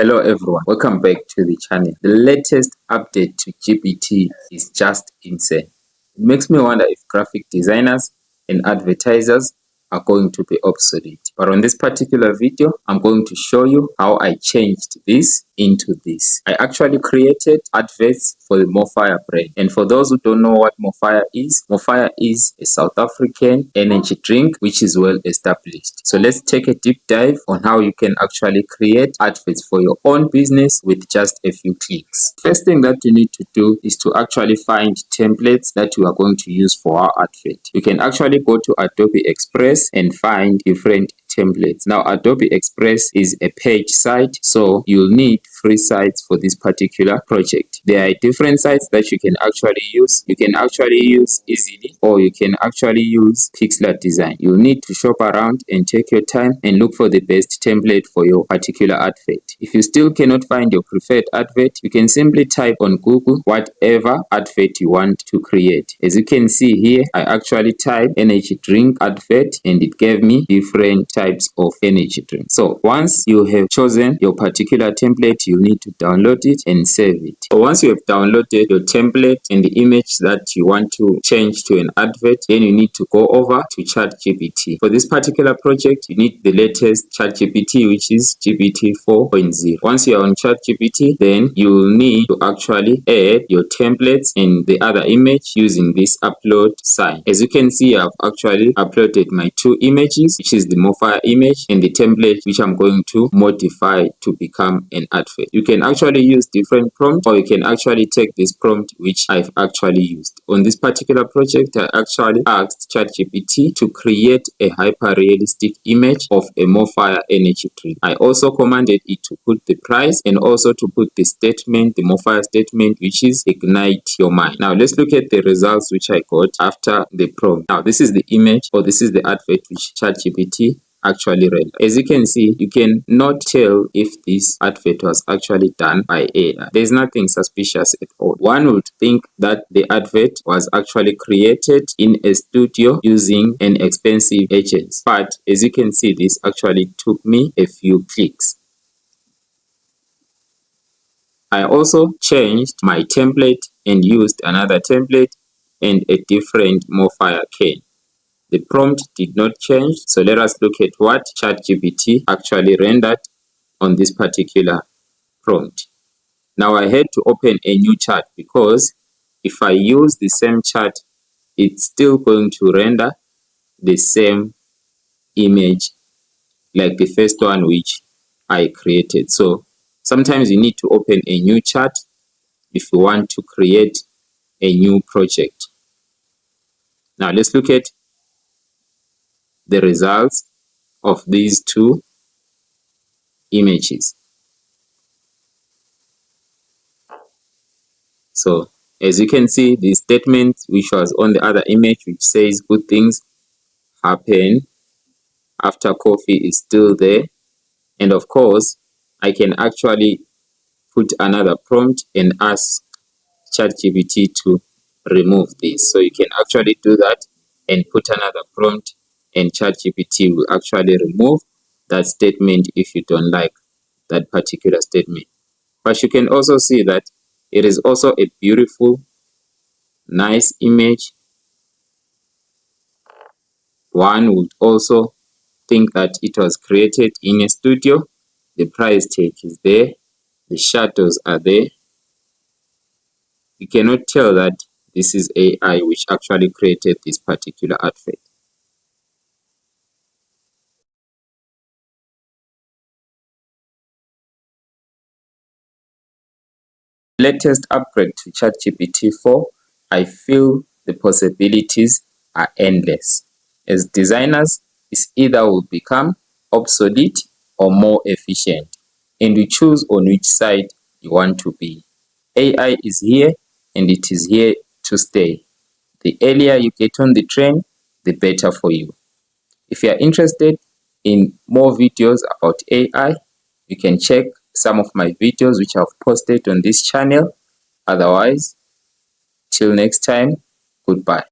Hello everyone, welcome back to the channel. The latest update to GPT is just insane. It makes me wonder if graphic designers and advertisers are going to be obsolete. But on this particular video, I'm going to show you how I changed this into this. I actually created adverts for the Mofire brand. And for those who don't know what Mofire is a South African energy drink which is well established. So let's take a deep dive on how you can actually create adverts for your own business with just a few clicks. First thing that you need to do is to actually find templates that you are going to use for our advert. You can actually go to Adobe Express and find different templates. Now Adobe Express is a page site, so you'll need free sites for this particular project. There are different sites that you can actually use. You can actually use Easily, or you can actually use Pixlr Design. You'll need to shop around and take your time and look for the best template for your particular advert. If you still cannot find your preferred advert, you can simply type on Google whatever advert you want to create. As you can see here, I actually typed energy drink advert and it gave me different types of energy drink. So once you have chosen your particular template, you need to download it and save it. So once you have downloaded your template and the image that you want to change to an advert, then you need to go over to ChatGPT. For this particular project, you need the latest ChatGPT, which is GPT 4.0. Once you are on ChatGPT, then you will need to actually add your templates and the other image using this upload sign. As you can see, I've actually uploaded my two images, which is the Mofire image and the template which I'm going to modify to become an advert. You can actually use different prompts, or you can actually take this prompt which I've actually used. On this particular project, I actually asked ChatGPT to create a hyper-realistic image of a Mofire energy drink. I also commanded it to put the price and also to put the statement, the Mofire statement, which is ignite your mind. Now let's look at the results which I got after the prompt. Now this is the image, or this is the advert which ChatGPT actually read. As you can see, you can not tell if this advert was actually done by AI. There's nothing suspicious at all. One would think that the advert was actually created in a studio using an expensive agent. But as you can see, this actually took me a few clicks. I also changed my template and used another template and a different Mofire cane. The prompt did not change, so let us look at what ChatGPT actually rendered on this particular prompt. Now I had to open a new chart because if I use the same chart, it's still going to render the same image like the first one which I created. So sometimes you need to open a new chart if you want to create a new project. Now let's look at the results of these two images. So as you can see, the statement which was on the other image which says good things happen after coffee is still there. And of course, I can actually put another prompt and ask ChatGPT to remove this. So you can actually do that and put another prompt, and ChatGPT will actually remove that statement if you don't like that particular statement. But you can also see that it is also a beautiful, nice image. One would also think that it was created in a studio. The price tag is there. The shadows are there. You cannot tell that this is AI which actually created this particular advert. Latest upgrade to ChatGPT 4, I feel the possibilities are endless. As designers, it either will become obsolete or more efficient, and you choose on which side you want to be. AI is here and it is here to stay. The earlier you get on the train, the better for you. If you are interested in more videos about AI, you can check some of my videos which I've posted on this channel. Otherwise, till next time, goodbye.